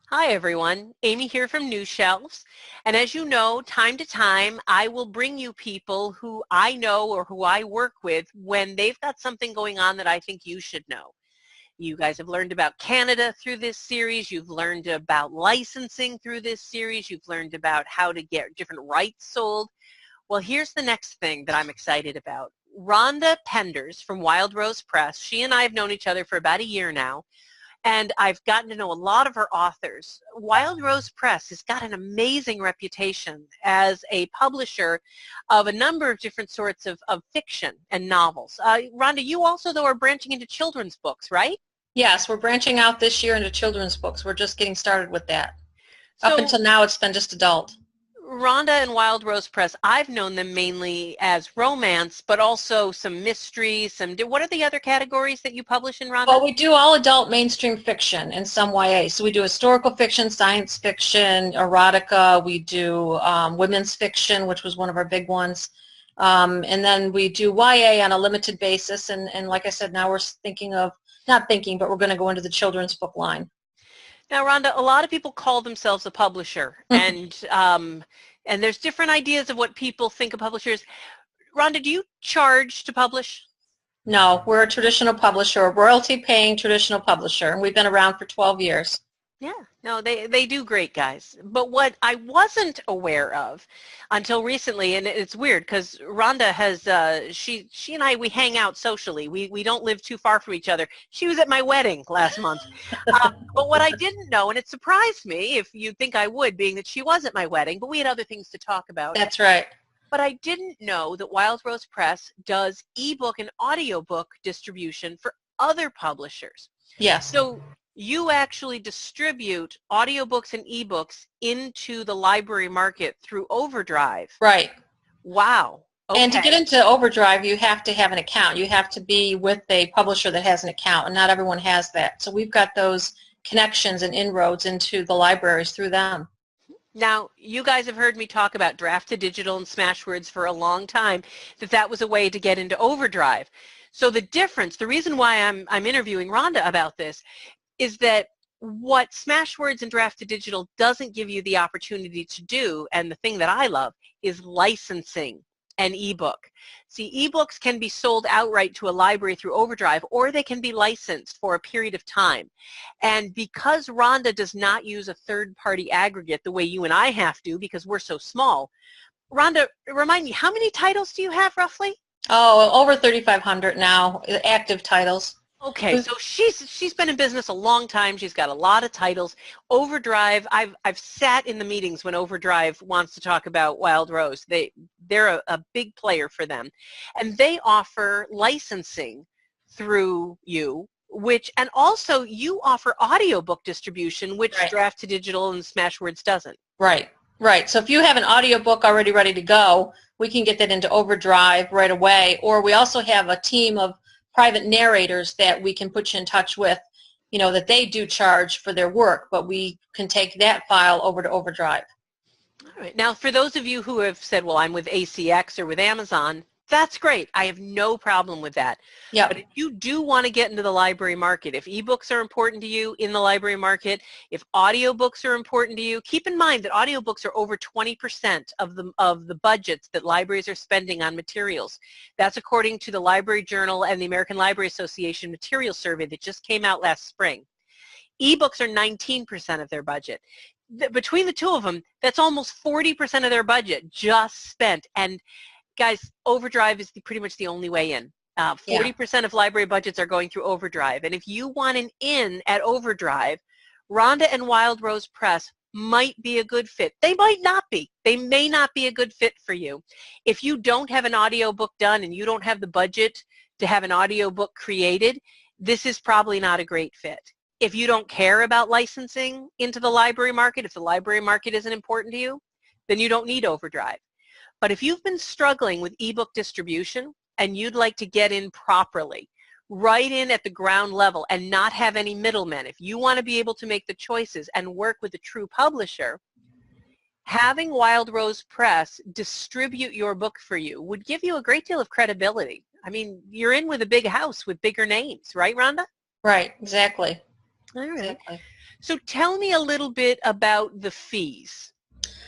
Hi everyone, Amy here from News Shelves. And as you know, time to time, I will bring you people who I know or who I work with when they've got something going on that I think you should know. You guys have learned about Canada through this series. You've learned about licensing through this series. You've learned about how to get different rights sold. Well, here's the next thing that I'm excited about. Rhonda Penders from Wild Rose Press, she and I have known each other for about a year now. And I've gotten to know a lot of her authors. Wild Rose Press has got an amazing reputation as a publisher of a number of different sorts of fiction and novels. Rhonda, you also, though, are branching into children's books, right? Yes, we're branching out this year into children's books. We're just getting started with that. Up So until now, it's been just adult. Rhonda and Wild Rose Press, I've known them mainly as romance, but also some mystery, what are the other categories that you publish in, Rhonda? Well, we do all adult mainstream fiction and some YA. So we do historical fiction, science fiction, erotica. We do women's fiction, which was one of our big ones. And then we do YA on a limited basis. And like I said, now we're thinking of, not thinking, but we're going to go into the children's book line. Now, Rhonda, a lot of people call themselves a publisher, and there's different ideas of what people think of publishers. Rhonda, do you charge to publish? No, we're a traditional publisher, a royalty-paying traditional publisher, and we've been around for 12 years. Yeah, no, they do great, guys. But what I wasn't aware of until recently, and it's weird because Rhonda has, she and I, we hang out socially. We don't live too far from each other. She was at my wedding last month. But what I didn't know, and it surprised me, if you'd think I would, being that she was at my wedding, but we had other things to talk about. That's right. But I didn't know that Wild Rose Press does ebook and audiobook distribution for other publishers. Yes. So you actually distribute audiobooks and ebooks into the library market through Overdrive. Right. Wow. Okay. And to get into Overdrive, you have to have an account. You have to be with a publisher that has an account, and not everyone has that. So we've got those connections and inroads into the libraries through them. Now, you guys have heard me talk about Draft to Digital and Smashwords for a long time, that was a way to get into Overdrive. So the difference, the reason why I'm interviewing Rhonda about this is that what Smashwords and Draft to Digital doesn't give you the opportunity to do, and the thing that I love, is licensing an ebook. See, ebooks can be sold outright to a library through Overdrive, or they can be licensed for a period of time. And because Rhonda does not use a third-party aggregate the way you and I have to, because we're so small, Rhonda, remind me, how many titles do you have roughly? Oh, over 3,500 now, active titles. Okay, so she's been in business a long time. She's got a lot of titles. Overdrive, I've sat in the meetings when Overdrive wants to talk about Wild Rose. They're a big player for them. And they offer licensing through you, and also you offer audiobook distribution, which Right. Draft to Digital and Smashwords doesn't. Right. Right. So if you have an audiobook already ready to go, we can get that into Overdrive right away. Or we also have a team of private narrators that we can put you in touch with, that they do charge for their work, but we can take that file over to Overdrive. All right. Now, for those of you who have said, well, I'm with ACX or with Amazon, that's great. I have no problem with that. Yep. But if you do want to get into the library market, if ebooks are important to you in the library market, if audiobooks are important to you, keep in mind that audiobooks are over 20% of the budgets that libraries are spending on materials. That's according to the Library Journal and the American Library Association material survey that just came out last spring. Ebooks are 19% of their budget. Between the two of them, that's almost 40% of their budget just spent. And guys, Overdrive is pretty much the only way in. 40% of library budgets are going through Overdrive. And if you want an in at Overdrive, Rhonda and Wild Rose Press might be a good fit. They might not be. They may not be a good fit for you. If you don't have an audiobook done and you don't have the budget to have an audiobook created, this is probably not a great fit. If you don't care about licensing into the library market, if the library market isn't important to you, then you don't need Overdrive. But if you've been struggling with ebook distribution and you'd like to get in properly, right in at the ground level and not have any middlemen, if you want to be able to make the choices and work with a true publisher, having Wild Rose Press distribute your book for you would give you a great deal of credibility. I mean, you're in with a big house with bigger names, right, Rhonda? Right, exactly. All right. Exactly. So tell me a little bit about the fees.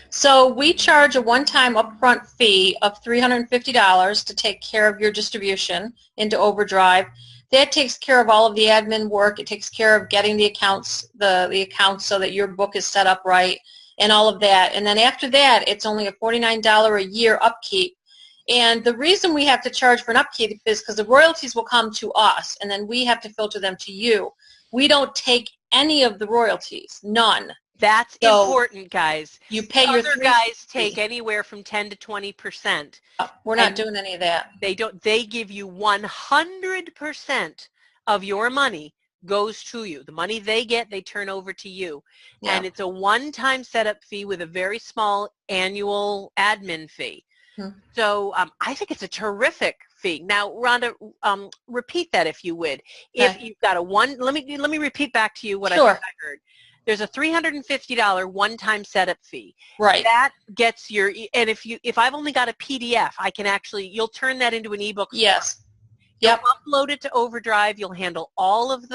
So we charge a one-time upfront fee of $350 to take care of your distribution into Overdrive. That takes care of all of the admin work. It takes care of getting the accounts, the accounts so that your book is set up right and all of that. And then after that, it's only a $49 a year upkeep. And the reason we have to charge for an upkeep is because the royalties will come to us, and then we have to filter them to you. We don't take any of the royalties, none. That's So important, guys. you pay your Other guys take anywhere from 10 to 20%. We're not doing any of that. They don't. They give you 100% of your money goes to you. The money they get, they turn over to you. Yeah. And it's a one-time setup fee with a very small annual admin fee. So I think it's a terrific fee. Now, Rhonda, repeat that if you would. If Okay. you've got a let me repeat back to you what Sure. I heard. There's a $350 one-time setup fee. Right. That gets your, and if I've only got a PDF, I can actually, you'll turn that into an ebook. Yes. Yep. You'll upload it to Overdrive. You'll handle all of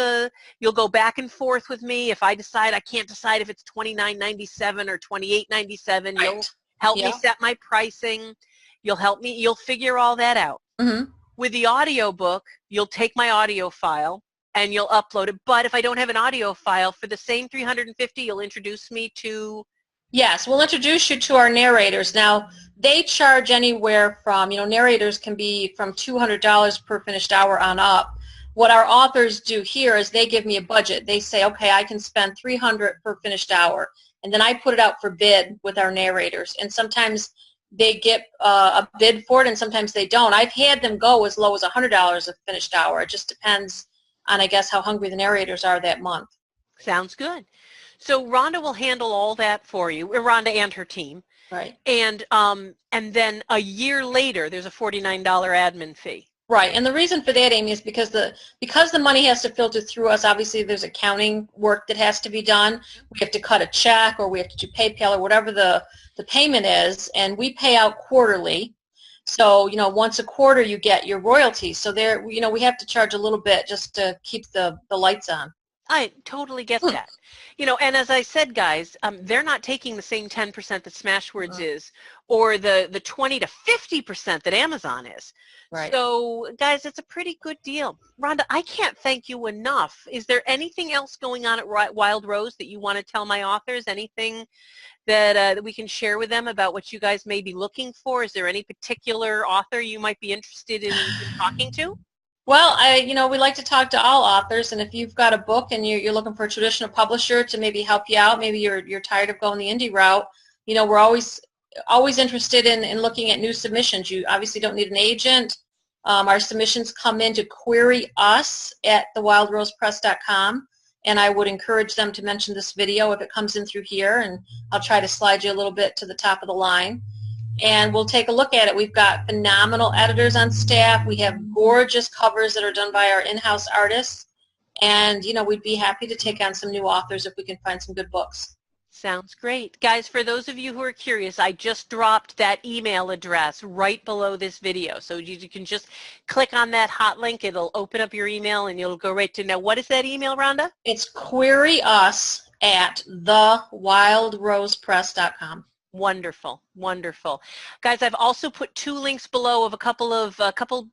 you'll go back and forth with me. If I can't decide if it's $29.97 or $28.97, Right. You'll help me set my pricing. You'll figure all that out. Mm-hmm. With the audio book, you'll take my audio file and you'll upload it. But if I don't have an audio file, for the same $350, you'll introduce me to... Yes, we'll introduce you to our narrators. Now, they charge anywhere from, narrators can be from $200 per finished hour on up. What our authors do here is they give me a budget. They say, okay, I can spend $300 per finished hour. And then I put it out for bid with our narrators. And sometimes they get a bid for it, and sometimes they don't. I've had them go as low as $100 a finished hour. It just depends on, I guess, how hungry the narrators are that month. Sounds good. So Rhonda will handle all that for you, Rhonda and her team. Right. And then a year later, there's a $49 admin fee. Right, and the reason for that, Amy, is because the money has to filter through us. Obviously, there's accounting work that has to be done. We have to cut a check, or we have to do PayPal, or whatever the payment is, and we pay out quarterly. So, once a quarter, you get your royalties. So there, we have to charge a little bit just to keep the lights on. I totally get that. And as I said, guys, they're not taking the same 10% that Smashwords is, or the 20 to 50% that Amazon is. Right. So, guys, it's a pretty good deal. Rhonda, I can't thank you enough. Is there anything else going on at Wild Rose that you want to tell my authors? Anything that we can share with them about what you guys may be looking for? Is there any particular author you might be interested in talking to? Well, we like to talk to all authors, and if you've got a book and you're looking for a traditional publisher to maybe help you out, maybe you're tired of going the indie route, we're always interested in looking at new submissions. You obviously don't need an agent. Our submissions come in to query us at thewildrosepress.com, and I would encourage them to mention this video if it comes in through here, and I'll try to slide you a little bit to the top of the line. And we'll take a look at it. We've got phenomenal editors on staff. We have gorgeous covers that are done by our in-house artists. And, we'd be happy to take on some new authors if we can find some good books. Sounds great. Guys, for those of you who are curious, I just dropped that email address right below this video. So you can just click on that hot link. It'll open up your email, and you'll go right to... Now, what is that email, Rhonda? It's query us at thewildrosepress.com. Wonderful, wonderful. Guys, I've also put two links below of a couple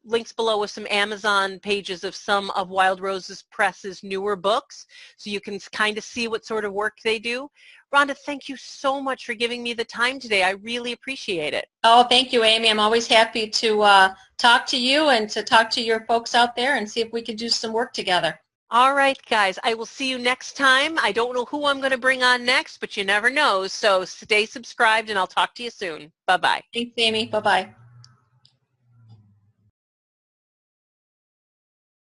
links below with some Amazon pages of some of Wild Roses Press's newer books, so you can kind of see what sort of work they do. Rhonda, thank you so much for giving me the time today. I really appreciate it. Oh, thank you, Amy. I'm always happy to talk to you and to talk to your folks out there and see if we can do some work together. All right, guys, I will see you next time. I don't know who I'm going to bring on next, but you never know. So stay subscribed, and I'll talk to you soon. Bye-bye. Thanks, Amy. Bye-bye.